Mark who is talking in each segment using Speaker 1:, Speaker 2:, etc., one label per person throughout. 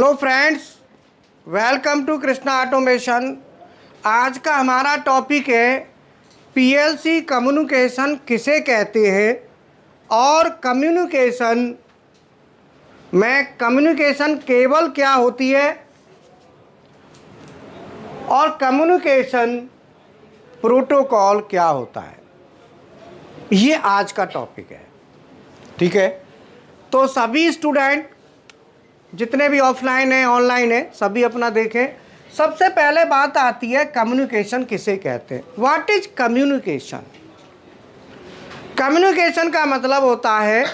Speaker 1: Hello friends, welcome to Krishna automation. आज का हमारा टॉपिक है पीएलसी कम्युनिकेशन किसे कहते हैं और कम्युनिकेशन में कम्युनिकेशन केबल क्या होती है और कम्युनिकेशन प्रोटोकॉल क्या होता है। ये आज का टॉपिक है। ठीक है, तो सभी स्टूडेंट जितने भी ऑफलाइन है ऑनलाइन है सभी अपना देखें। सबसे पहले बात आती है कम्युनिकेशन किसे कहते हैं। What is communication? कम्युनिकेशन का मतलब होता है,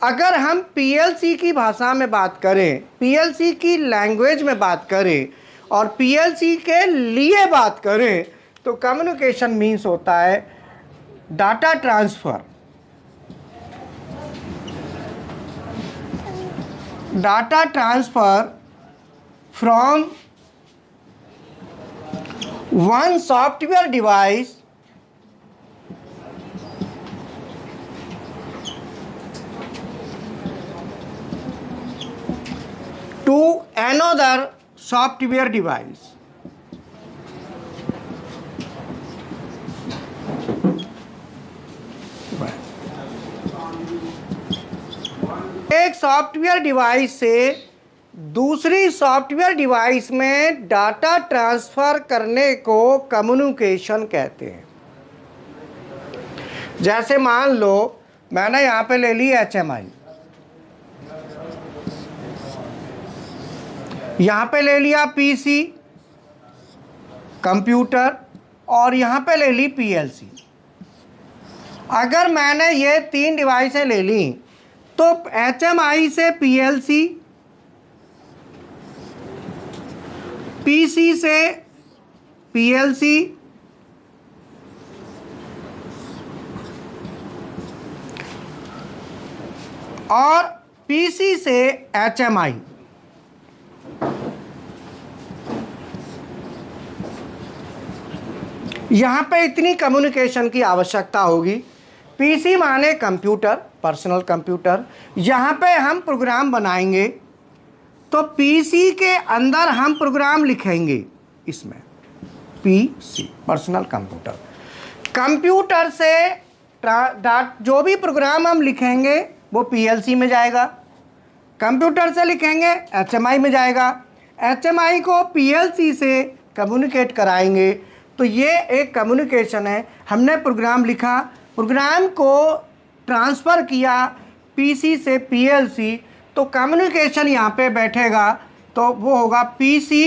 Speaker 1: अगर हम पीएलसी की भाषा में बात करें, पीएलसी की लैंग्वेज में बात करें और पीएलसी के लिए बात करें तो कम्युनिकेशन मीन्स होता है data transfer. Data transfer from one software device to another software device। एक सॉफ्टवेयर डिवाइस से दूसरी सॉफ्टवेयर डिवाइस में डाटा ट्रांसफ़र करने को कम्युनिकेशन कहते हैं। जैसे मान लो मैंने यहाँ पे ले ली HMI, यहाँ पे ले लिया PC कंप्यूटर और यहाँ पे ले ली PLC। अगर मैंने ये तीन डिवाइसें ले ली तो HMI से PLC, PC से PLC और PC से HMI। यहाँ पे इतनी कम्युनिकेशन की आवश्यकता होगी। PC माने कंप्यूटर, पर्सनल कंप्यूटर। यहाँ पे हम प्रोग्राम बनाएंगे तो PC के अंदर हम प्रोग्राम लिखेंगे, इसमें PC पर्सनल कंप्यूटर। कंप्यूटर से जो भी प्रोग्राम हम लिखेंगे वो PLC में जाएगा, कंप्यूटर से लिखेंगे HMI में जाएगा, HMI को PLC से कम्युनिकेट कराएंगे। तो ये एक कम्युनिकेशन है। हमने प्रोग्राम लिखा, प्रोग्राम को ट्रांसफ़र किया PC से PLC, तो कम्युनिकेशन यहाँ पे बैठेगा तो वो होगा PC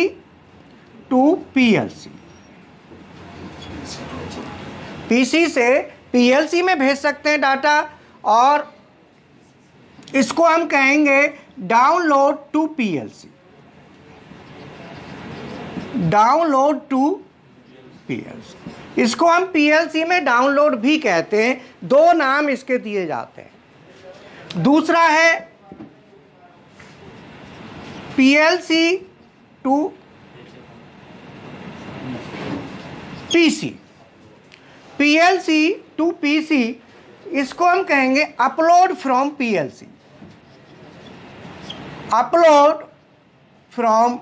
Speaker 1: to PLC। PC से PLC में भेज सकते हैं डाटा और इसको हम कहेंगे download to PLC। Download to PLC, इसको हम PLC में डाउनलोड भी कहते हैं। दो नाम इसके दिए जाते हैं। दूसरा है PLC to PC। PLC to PC इसको हम कहेंगे upload from PLC। Upload from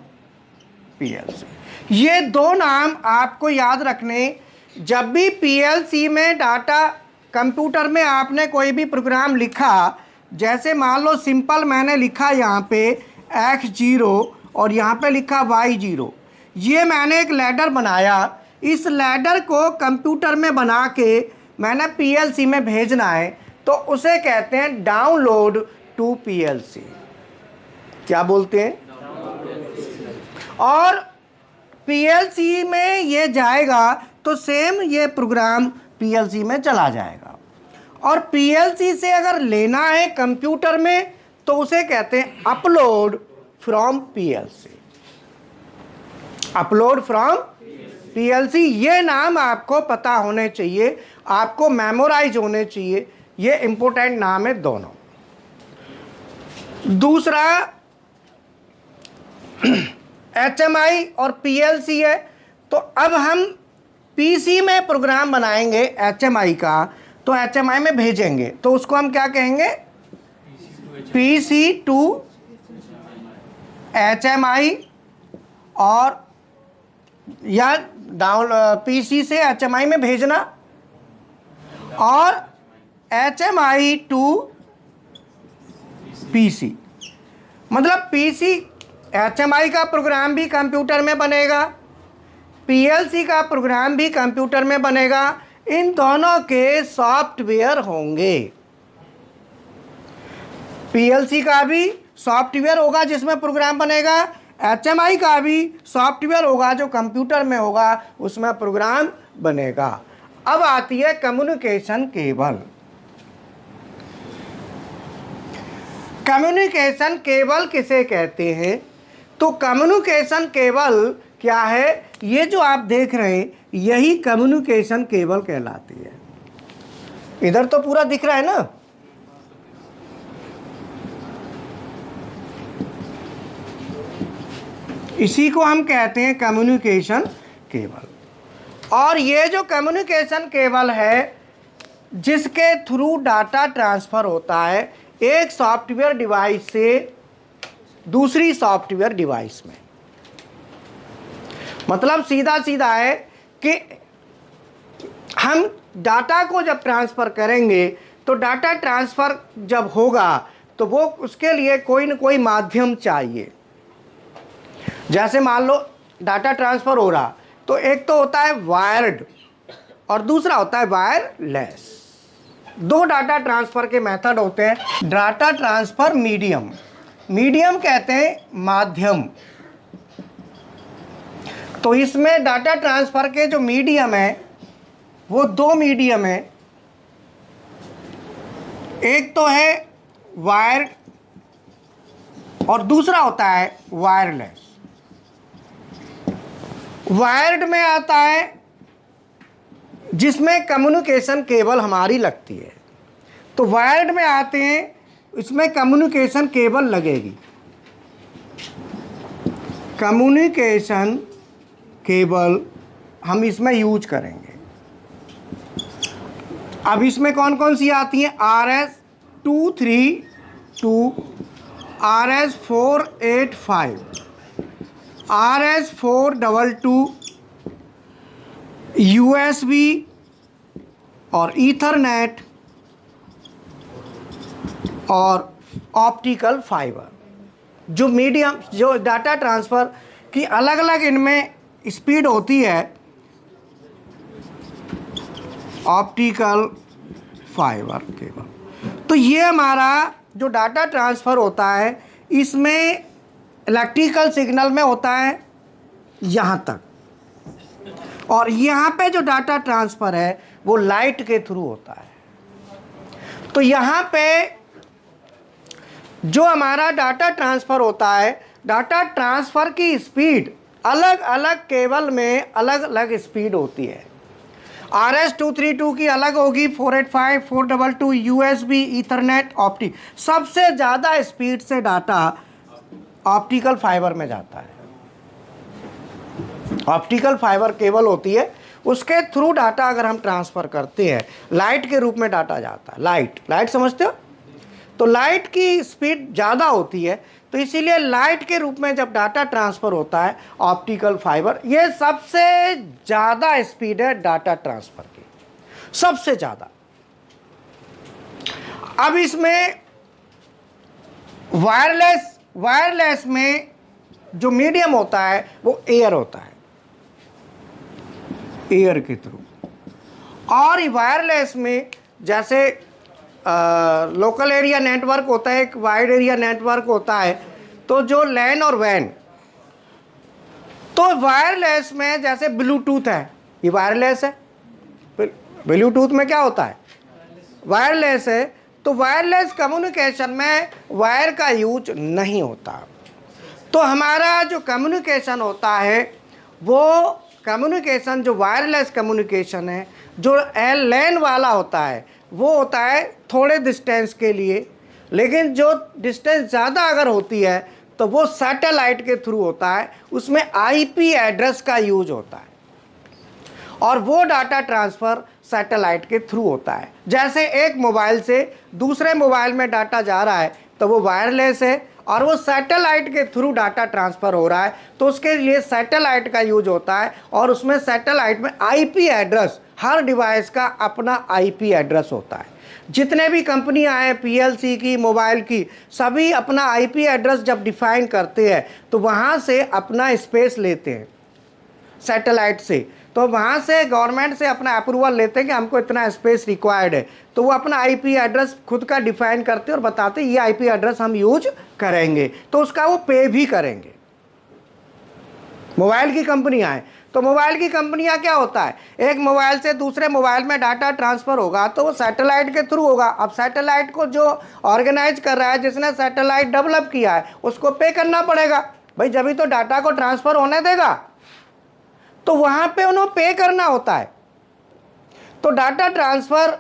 Speaker 1: PLC, ये दो नाम आपको याद रखने। जब भी PLC में डाटा, कंप्यूटर में आपने कोई भी प्रोग्राम लिखा, जैसे मान लो सिंपल मैंने लिखा यहाँ पे X0 और यहाँ पे लिखा Y0, ये मैंने एक लैडर बनाया। इस लैडर को कंप्यूटर में बना के मैंने PLC में भेजना है तो उसे कहते हैं डाउनलोड टू PLC। क्या बोलते हैं? और PLC में ये जाएगा तो सेम ये प्रोग्राम PLC में चला जाएगा। और PLC से अगर लेना है कंप्यूटर में तो उसे कहते हैं upload from PLC। Upload from PLC, ये नाम आपको पता होने चाहिए, आपको मेमोराइज होने चाहिए। ये इंपॉर्टेंट नाम है दोनों। दूसरा HMI और PLC है। तो अब हम PC में प्रोग्राम बनाएंगे HMI का, तो HMI में भेजेंगे तो उसको हम क्या कहेंगे? PC टू HMI और या डाउन PC से HMI में भेजना और HMI टू PC। मतलब PC HMI का प्रोग्राम भी कंप्यूटर में बनेगा, PLC का प्रोग्राम भी कंप्यूटर में बनेगा, इन दोनों के सॉफ्टवेयर होंगे। PLC का भी सॉफ्टवेयर होगा जिसमें प्रोग्राम बनेगा, HMI का भी सॉफ्टवेयर होगा जो कंप्यूटर में होगा, उसमें प्रोग्राम बनेगा। अब आती है कम्युनिकेशन केबल। कम्युनिकेशन केबल किसे कहते हैं? तो कम्युनिकेशन केबल क्या है? ये जो आप देख रहे हैं यही कम्युनिकेशन केबल कहलाती है। इधर तो पूरा दिख रहा है ना। इसी को हम कहते हैं कम्युनिकेशन केबल। और ये जो कम्युनिकेशन केबल है जिसके थ्रू डाटा ट्रांसफ़र होता है एक सॉफ्टवेयर डिवाइस से दूसरी सॉफ्टवेयर डिवाइस में। मतलब सीधा सीधा है कि हम डाटा को जब ट्रांसफ़र करेंगे तो डाटा ट्रांसफ़र जब होगा तो वो उसके लिए कोई न कोई माध्यम चाहिए। जैसे मान लो डाटा ट्रांसफ़र हो रहा तो एक तो होता है वायर्ड और दूसरा होता है वायरलेस। दो डाटा ट्रांसफ़र के मेथड होते हैं। डाटा ट्रांसफ़र मीडियम, मीडियम कहते हैं माध्यम। तो इसमें डाटा ट्रांसफ़र के जो मीडियम है वो दो मीडियम है, एक तो है वायर्ड और दूसरा होता है वायरलेस। वायर्ड में आता है जिसमें कम्युनिकेशन केबल हमारी लगती है, तो वायर्ड में आते हैं इसमें कम्युनिकेशन केबल लगेगी। कम्युनिकेशन केबल हम इसमें यूज करेंगे। अब इसमें कौन कौन सी आती हैं? RS-232, RS-485, RS-422, USB और ईथरनेट और ऑप्टिकल फाइबर। जो मीडियम जो डाटा ट्रांसफ़र की अलग अलग इनमें स्पीड होती है, ऑप्टिकल फाइबर केबल। तो ये हमारा जो डाटा ट्रांसफ़र होता है इसमें इलेक्ट्रिकल सिग्नल में होता है यहाँ तक, और यहाँ पे जो डाटा ट्रांसफ़र है वो लाइट के थ्रू होता है। तो यहाँ पे जो हमारा डाटा ट्रांसफ़र होता है, डाटा ट्रांसफ़र की स्पीड अलग अलग केबल में अलग अलग स्पीड होती है। RS-232 की अलग होगी, 485, 422, USB, ईथरनेट, ऑप्टी। सबसे ज़्यादा स्पीड से डाटा ऑप्टिकल फाइबर में जाता है। ऑप्टिकल फाइबर केबल होती है, उसके थ्रू डाटा अगर हम ट्रांसफ़र करते हैं, लाइट के रूप में डाटा जाता है। लाइट समझते हो? तो लाइट की स्पीड ज़्यादा होती है, तो इसीलिए लाइट के रूप में जब डाटा ट्रांसफ़र होता है ऑप्टिकल फाइबर, ये सबसे ज़्यादा स्पीड है डाटा ट्रांसफ़र की, सबसे ज़्यादा। अब इसमें वायरलेस में जो मीडियम होता है वो एयर होता है, एयर के थ्रू। और वायरलेस में जैसे लोकल एरिया नेटवर्क होता है, एक वाइड एरिया नेटवर्क होता है, तो जो लैन और वैन। तो वायरलेस में जैसे ब्लूटूथ है, ये वायरलेस है। ब्लूटूथ में क्या होता है? वायरलेस है। तो वायरलेस कम्युनिकेशन में वायर का यूज नहीं होता। तो हमारा जो कम्युनिकेशन होता है वो कम्युनिकेशन जो वायरलेस कम्युनिकेशन है, जो लैन वाला होता है, वो होता है थोड़े डिस्टेंस के लिए, लेकिन जो डिस्टेंस ज़्यादा अगर होती है तो वो सैटेलाइट के थ्रू होता है, उसमें IP एड्रेस का यूज होता है और वो डाटा ट्रांसफ़र सैटेलाइट के थ्रू होता है। जैसे एक मोबाइल से दूसरे मोबाइल में डाटा जा रहा है तो वो वायरलेस है, और वो सैटेलाइट के थ्रू डाटा ट्रांसफ़र हो रहा है, तो उसके लिए सैटेलाइट का यूज होता है। और उसमें सैटेलाइट में आईपी एड्रेस, हर डिवाइस का अपना आईपी एड्रेस होता है। जितने भी कंपनियां हैं पीएलसी की, मोबाइल की, सभी अपना आईपी एड्रेस जब डिफाइन करते हैं तो वहाँ से अपना स्पेस लेते हैं सैटेलाइट से। तो वहाँ से गवर्नमेंट से अपना अप्रूवल लेते हैं कि हमको इतना स्पेस रिक्वायर्ड है, तो वो अपना आईपी एड्रेस खुद का डिफाइन करते हैं और बताते हैं ये आईपी एड्रेस हम यूज करेंगे, तो उसका वो पे भी करेंगे। मोबाइल की कंपनियां हैं, तो मोबाइल की कंपनियां क्या होता है, एक मोबाइल से दूसरे मोबाइल में डाटा ट्रांसफ़र होगा तो वो सैटेलाइट के थ्रू होगा। अब सैटेलाइट को जो ऑर्गेनाइज कर रहा है, जिसने सैटेलाइट डेवलप किया है, उसको पे करना पड़ेगा भाई, जब भी तो डाटा को ट्रांसफ़र होने देगा, तो वहाँ पे उन्हें पे करना होता है। तो डाटा ट्रांसफ़र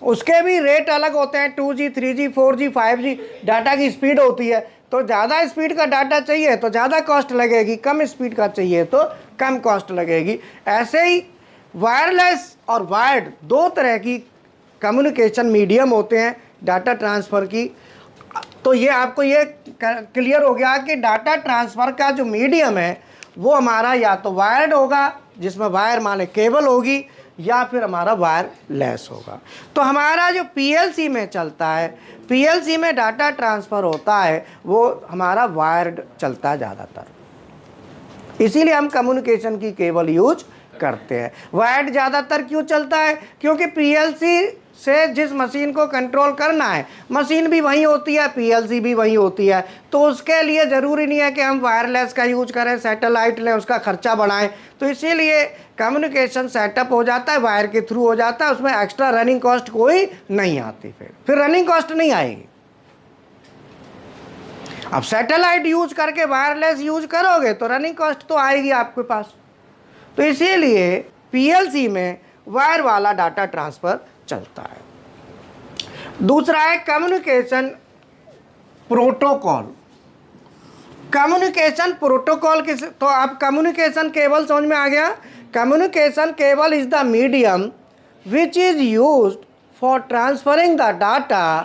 Speaker 1: उसके भी रेट अलग होते हैं, 2G 3G 4G 5G data की स्पीड होती है। तो ज़्यादा स्पीड का डाटा चाहिए तो ज़्यादा कॉस्ट लगेगी, कम स्पीड का चाहिए तो कम कॉस्ट लगेगी। ऐसे ही वायरलेस और वायर्ड दो तरह की कम्युनिकेशन मीडियम होते हैं डाटा ट्रांसफ़र की। तो ये आपको ये क्लियर हो गया कि डाटा ट्रांसफ़र का जो मीडियम है वो हमारा या तो वायर्ड होगा, जिसमें वायर माने केबल होगी, या फिर हमारा वायरलेस होगा। तो हमारा जो पीएलसी में चलता है, पीएलसी में डाटा ट्रांसफ़र होता है, वो हमारा वायर्ड चलता है ज़्यादातर, इसीलिए हम कम्युनिकेशन की केबल यूज करते हैं। वायर्ड ज़्यादातर क्यों चलता है, क्योंकि पीएलसी से जिस मशीन को कंट्रोल करना है, मशीन भी वही होती है, पीएलसी भी वही होती है, तो उसके लिए ज़रूरी नहीं है कि हम वायरलेस का यूज करें, सैटेलाइट लें, उसका खर्चा बढ़ाएं। तो इसीलिए कम्युनिकेशन सेटअप हो जाता है, वायर के थ्रू हो जाता है, उसमें एक्स्ट्रा रनिंग कॉस्ट कोई नहीं आती, फिर रनिंग कॉस्ट नहीं आएगी। अब सैटेलाइट यूज करके वायरलेस यूज करोगे तो रनिंग कॉस्ट तो आएगी आपके पास। तो इसीलिए पीएलसी में वायर वाला डाटा ट्रांसफ़र चलता है। दूसरा है कम्युनिकेशन प्रोटोकॉल। कम्युनिकेशन प्रोटोकॉल किस, तो आप कम्युनिकेशन केबल समझ में आ गया। Communication cable is the medium which is used for transferring the data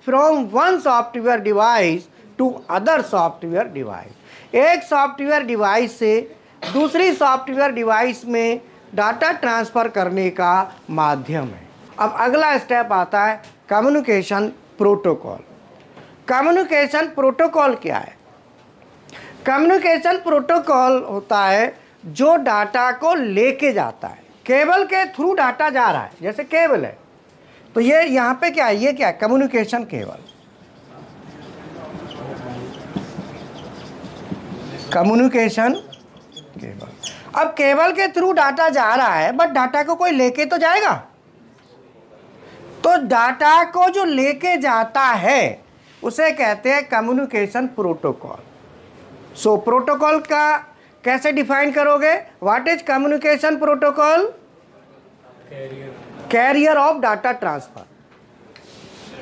Speaker 1: from one software device to other software device. एक सॉफ्टवेयर डिवाइस से दूसरी सॉफ्टवेयर डिवाइस में डाटा ट्रांसफ़र करने का माध्यम है। अब अगला स्टेप आता है कम्युनिकेशन प्रोटोकॉल। कम्युनिकेशन प्रोटोकॉल क्या है? कम्युनिकेशन प्रोटोकॉल होता है जो डाटा को लेके जाता है, केबल के थ्रू डाटा जा रहा है, जैसे केबल है, तो ये यहाँ पे क्या है, ये क्या है, कम्युनिकेशन केबल। Communication cable. अब केबल के थ्रू डाटा जा रहा है, बट डाटा को कोई लेके तो जाएगा, तो डाटा को जो लेके जाता है उसे कहते हैं कम्युनिकेशन प्रोटोकॉल। सो प्रोटोकॉल का कैसे डिफाइन करोगे? What is communication protocol? Carrier of data transfer.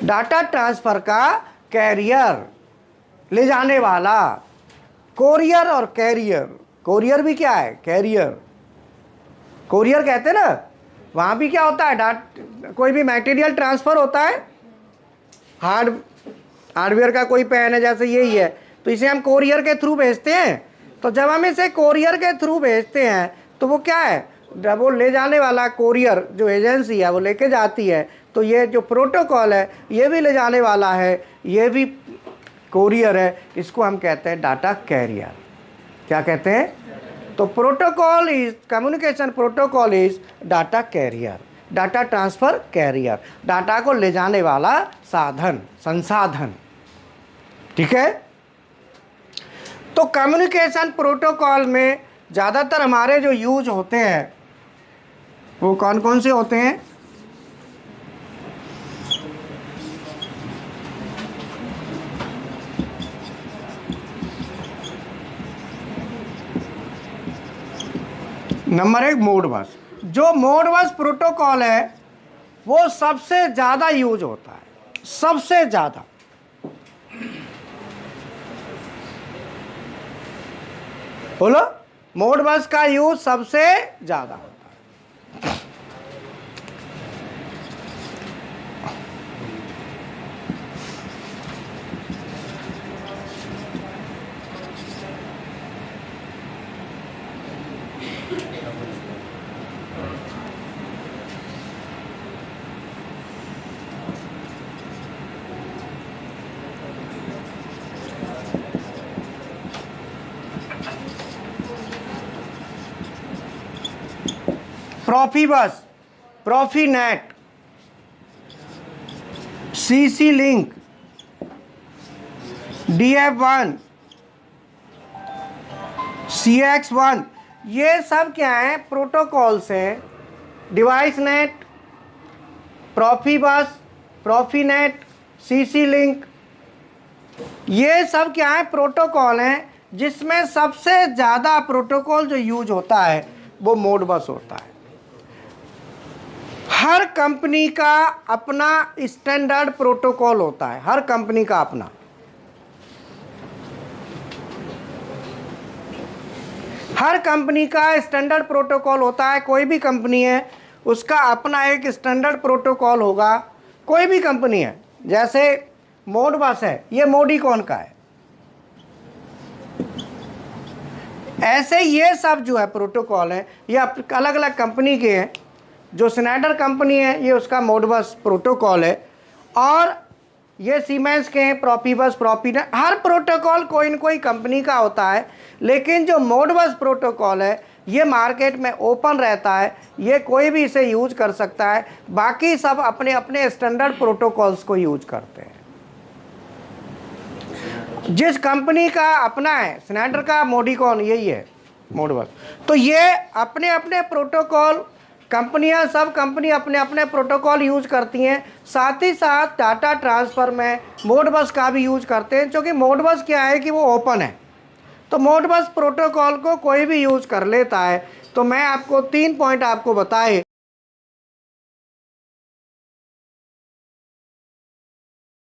Speaker 1: Data transfer का कैरियर, ले जाने वाला। कोरियर और कैरियर, कोरियर भी क्या है, कैरियर। कोरियर कहते हैं ना, वहाँ भी क्या होता है, कोई भी मटेरियल ट्रांसफ़र होता है, हार्डवेयर का कोई पेन है जैसे यही है, तो इसे हम कोरियर के थ्रू भेजते हैं। तो जब हम इसे कोरियर के थ्रू भेजते हैं तो वो क्या है, जब वो ले जाने वाला कोरियर जो एजेंसी है वो लेके जाती है, तो ये जो प्रोटोकॉल है ये भी ले जाने वाला है, ये भी कोरियर है, इसको हम कहते हैं डाटा कैरियर। क्या कहते हैं? तो protocol is, communication protocol is data carrier, data transfer carrier, data को ले जाने वाला साधन, संसाधन। ठीक है। तो कम्युनिकेशन प्रोटोकॉल में ज़्यादातर हमारे जो यूज होते हैं वो कौन कौन से होते हैं? Number 1 Modbus. जो मोडबस प्रोटोकॉल है वो सबसे ज़्यादा यूज होता है, सबसे ज़्यादा। बोलो, मोडबस का यूज सबसे ज़्यादा होता है। प्रोफीबस, प्रोफीनेट, सीसी लिंक, DF1, CX1, ये सब क्या है? प्रोटोकॉल्स हैं। डिवाइस नेट, प्रोफीबस, प्रोफीनेट, सीसी लिंक, ये सब क्या है? प्रोटोकॉल हैं, जिसमें सबसे ज़्यादा प्रोटोकॉल जो यूज होता है वो मोडबस होता है। हर कंपनी का अपना स्टैंडर्ड प्रोटोकॉल होता है, हर कंपनी का अपना। हर कंपनी का स्टैंडर्ड प्रोटोकॉल होता है। कोई भी कंपनी है उसका अपना एक स्टैंडर्ड प्रोटोकॉल होगा। कोई भी कंपनी है, जैसे मोडबस है, ये मोडिकॉन का है। ऐसे ये सब जो है प्रोटोकॉल है, ये अलग अलग कंपनी के हैं। जो स्नाइडर कंपनी है ये उसका मोडबस प्रोटोकॉल है, और ये सीमेंस के हैं प्रोफीबस, प्रोफीनेट। हर प्रोटोकॉल कोई न कोई कंपनी का होता है, लेकिन जो मोडबस प्रोटोकॉल है ये मार्केट में ओपन रहता है, ये कोई भी इसे यूज कर सकता है। बाकी सब अपने अपने स्टैंडर्ड प्रोटोकॉल्स को यूज करते हैं। जिस कंपनी का अपना है, स्नाइडर का मोडिकॉन यही है मोडबस। तो ये अपने अपने प्रोटोकॉल, कंपनियां, सब कंपनी अपने अपने प्रोटोकॉल यूज करती हैं। साथ ही साथ डाटा ट्रांसफ़र में मोडबस का भी यूज करते हैं, क्योंकि मोडबस क्या है कि वो ओपन है। तो मोडबस प्रोटोकॉल को कोई भी यूज कर लेता है। तो मैं आपको 3 पॉइंट आपको बताए